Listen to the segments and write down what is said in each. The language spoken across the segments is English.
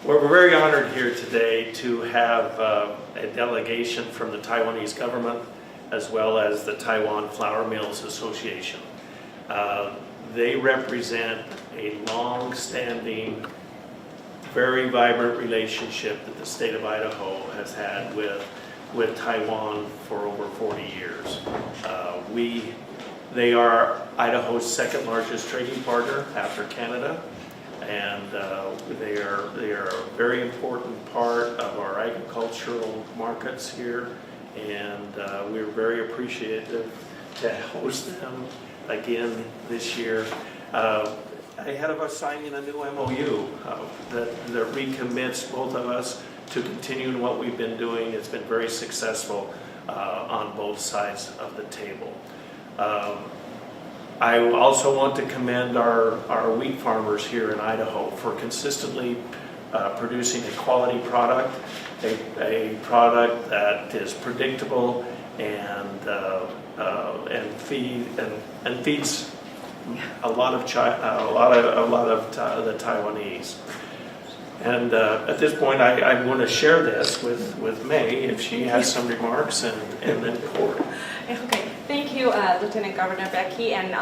We're very honored here today to have a delegation from the Taiwanese government as well as the Taiwan Flour Mills Association. They represent a long-standing, very vibrant relationship that the state of Idaho has had with Taiwan for over 40 years. They are Idaho's second largest trading partner after Canada, and they are a very important part of our agricultural markets here, and we're very appreciative to host them again this year. Ahead of us signing a new MOU that recommits both of us to continuing what we've been doing. It's been very successful on both sides of the table. I also want to commend our wheat farmers here in Idaho for consistently producing a quality product, a product that is predictable and feeds a lot of the Taiwanese. And at this point, I'm going to share this with May if she has some remarks, and then Court. Okay, thank you, Lieutenant Governor Becky. And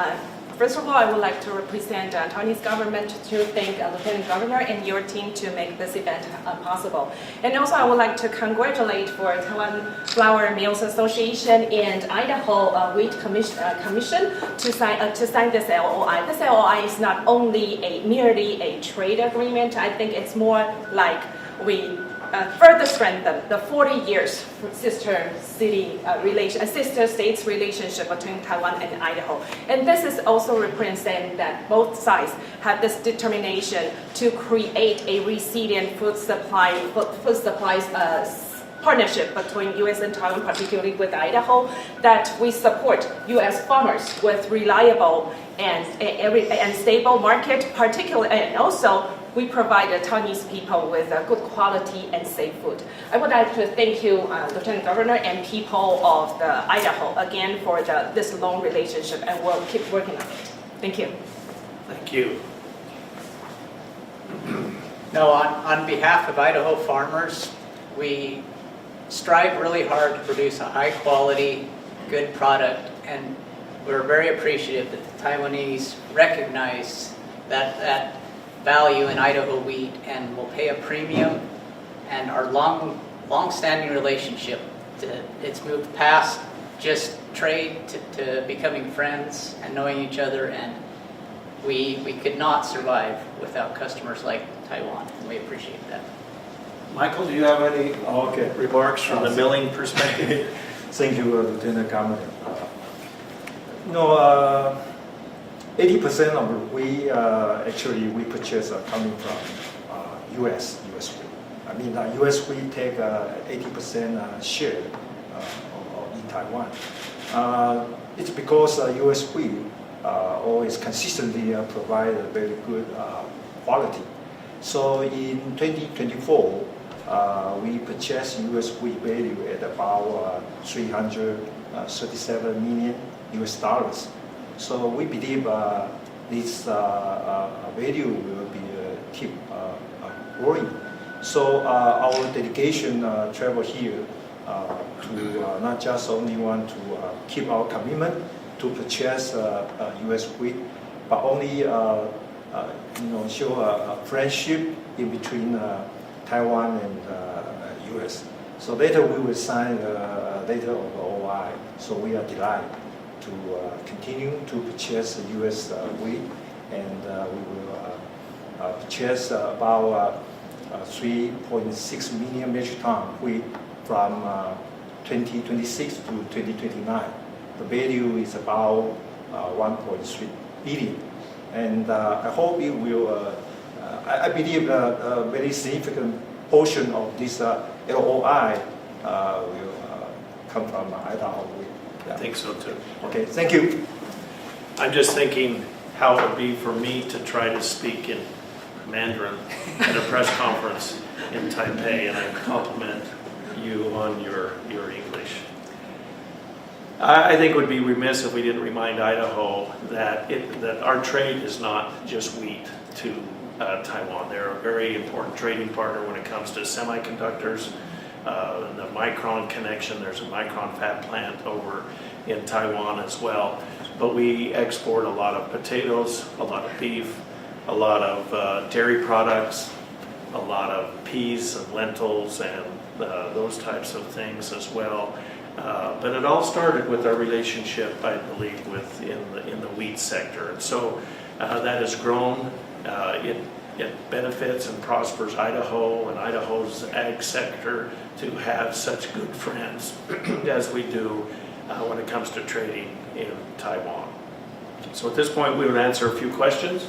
first of all, I would like to represent the Taiwanese government to thank Lieutenant Governor and your team to make this event possible. And also, I would like to congratulate for Taiwan Flour Mills Association and Idaho Wheat Commission to sign this LOI. This LOI is not only merely a trade agreement. I think it's more like we further strengthen the 40 years sister states relationship between Taiwan and Idaho. And this is also representing that both sides have this determination to create a resilient food supplies partnership between U.S. and Taiwan, particularly with Idaho, that we support U.S. farmers with reliable and stable market, particularly, and also we provide the Taiwanese people with good quality and safe food. I would like to thank you, Lieutenant Governor, and people of the Idaho again for this long relationship, and we'll keep working on it. Thank you. Thank you. No, on behalf of Idaho farmers, we strive really hard to produce a high quality, good product, and we're very appreciative that the Taiwanese recognize that value in Idaho wheat and will pay a premium, and our long-standing relationship, it's moved past just trade to becoming friends and knowing each other, and we could not survive without customers like Taiwan, and we appreciate that. Michael, do you have any remarks from the milling perspective? Thank you, Lieutenant Governor. 80% of wheat actually we purchase coming from U.S. wheat. I mean, U.S. wheat take 80% share in Taiwan. It's because U.S. wheat always consistently provide a very good quality. So in 2024, we purchased U.S. wheat value at about $337 million US. So we believe this value will be keep growing. So our delegation travel here to not just only want to keep our commitment to purchase U.S. wheat, but only show a friendship in between Taiwan and U.S. So later we will sign a letter of OI. So we are delighted to continue to purchase U.S. wheat, and we will purchase about 3.6 million metric ton wheat from 2026 to 2029. The value is about 1.3 billion, and I hope it will. I believe a very significant portion of this LOI will come from Idaho wheat. I think so too. Okay, thank you. I'm just thinking how it would be for me to try to speak in Mandarin at a press conference in Taipei, and I compliment you on your English. I think it would be remiss if we didn't remind Idaho that our trade is not just wheat to Taiwan. They're a very important trading partner when it comes to semiconductors. The Micron connection, there's a Micron fab plant over in Taiwan as well. But we export a lot of potatoes, a lot of beef, a lot of dairy products, a lot of peas and lentils and those types of things as well. But it all started with our relationship, I believe, in the wheat sector. And so that has grown. It benefits and prospers Idaho and Idaho's ag sector to have such good friends as we do when it comes to trading in Taiwan. So at this point, we would answer a few questions.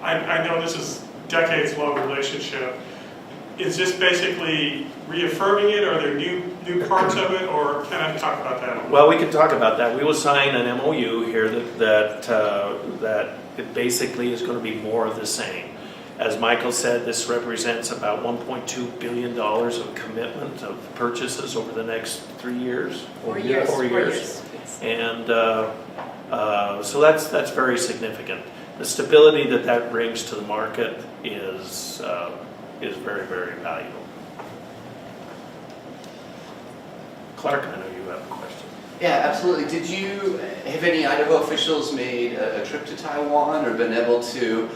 I know this is decades-long relationship. Is this basically reaffirming it? Are there new parts of it, or can I talk about that? Well, we can talk about that. We will sign an MOU here that it basically is going to be more of the same. As Michael said, this represents about $1.2 billion of commitment of purchases over the next 3 years. 4 years. 4 years. And so that's very significant. The stability that brings to the market is very, very valuable. Clark, I know you have a question. Yeah, absolutely. Have any Idaho officials made a trip to Taiwan or been able to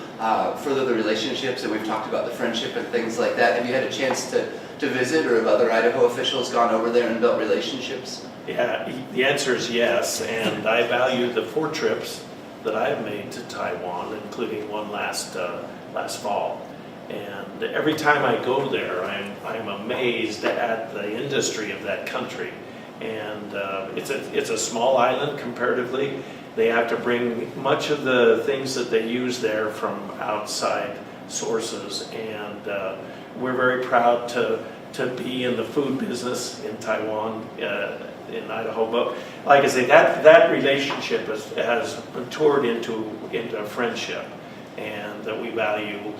further the relationships? And we've talked about the friendship and things like that. Have you had a chance to visit, or have other Idaho officials gone over there and built relationships? Yeah, the answer is yes, and I value the 4 trips that I've made to Taiwan, including one last fall. And every time I go there, I'm amazed at the industry of that country. And it's a small island comparatively. They have to bring much of the things that they use there from outside sources, and we're very proud to be in the food business in Taiwan, in Idaho. But like I say, that relationship has matured into a friendship, and that we value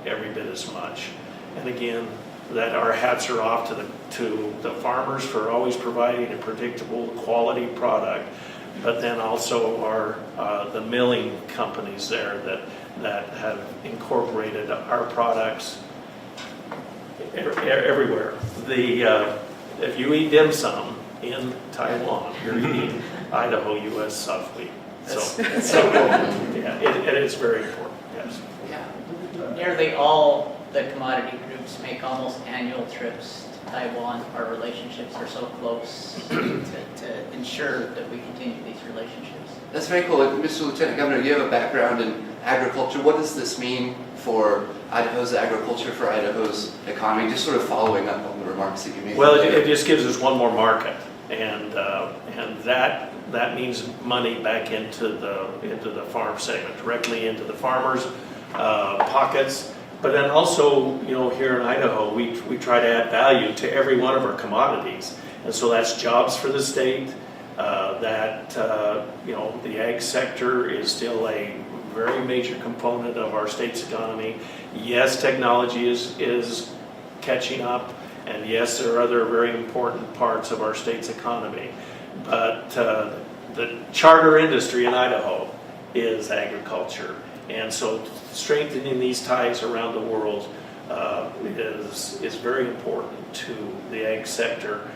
every bit as much. And again, that our hats are off to the farmers for always providing a predictable quality product, but then also the milling companies there that have incorporated our products everywhere. If you eat dim sum in Taiwan, you're eating Idaho U.S. soft wheat. That's so cool. Yeah, it is very important. Yes. Yeah. Nearly all the commodity groups make almost annual trips to Taiwan. Our relationships are so close to ensure that we continue these relationships. That's very cool. Mr. Lieutenant Governor, you have a background in agriculture. What does this mean for Idaho's agriculture, for Idaho's economy? Just sort of following up on the remarks that you made. Well, it just gives us one more market, and that means money back into the farm segment, directly into the farmers' pockets. But then also, here in Idaho, we try to add value to every one of our commodities, and so that's jobs for the state. The ag sector is still a very major component of our state's economy. Yes, technology is catching up, and yes, there are other very important parts of our state's economy. But the charter industry in Idaho is agriculture, and so strengthening these ties around the world is very important to the ag sector,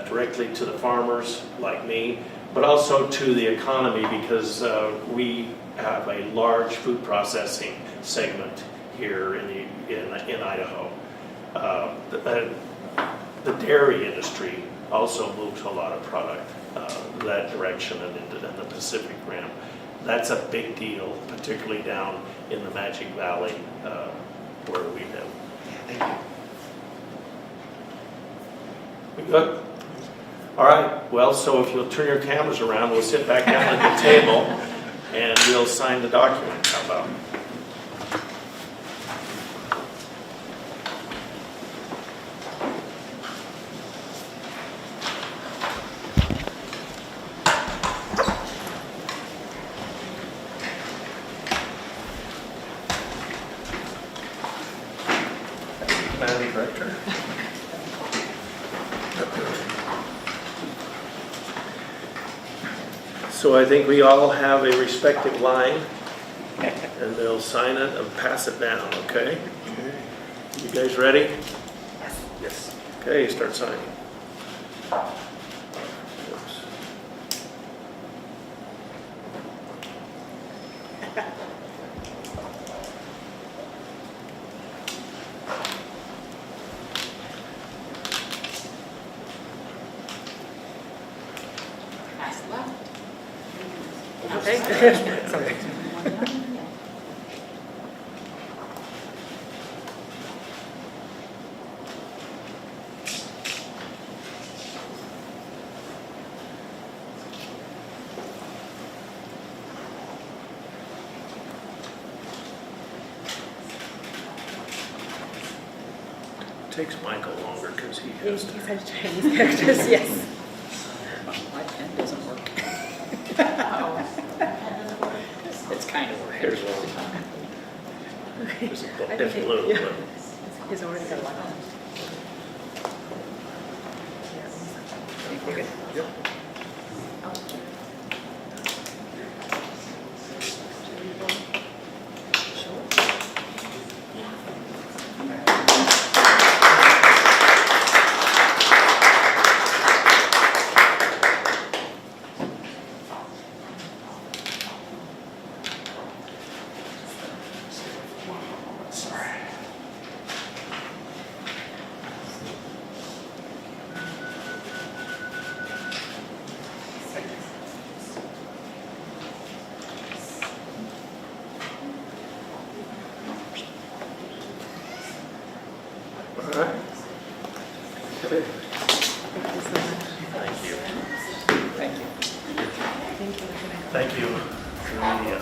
directly to the farmers like me, but also to the economy, because we have a large food processing segment here in Idaho. The dairy industry also moves a lot of product that direction and into the Pacific Rim. That's a big deal, particularly down in the Magic Valley where we live. Thank you. We good? All right. Well, so if you'll turn your cameras around, we'll sit back down at the table and we'll sign the document. How about? Madam Director. So I think we all have a respective line and they'll sign it and pass it down, okay? You guys ready? Yes. Okay, start signing. Oops. Takes Michael longer because he has to. Chinese characters, yes. My pen doesn't work. It's kind of working. Here's one. It's blue. Yeah. but- He's already got one. Think we're good? Yep. All right. Okay. Thank you so much. Thank you. Thank you. Thank you. Thank you.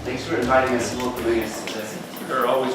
Thanks for inviting us and welcoming us today. You're always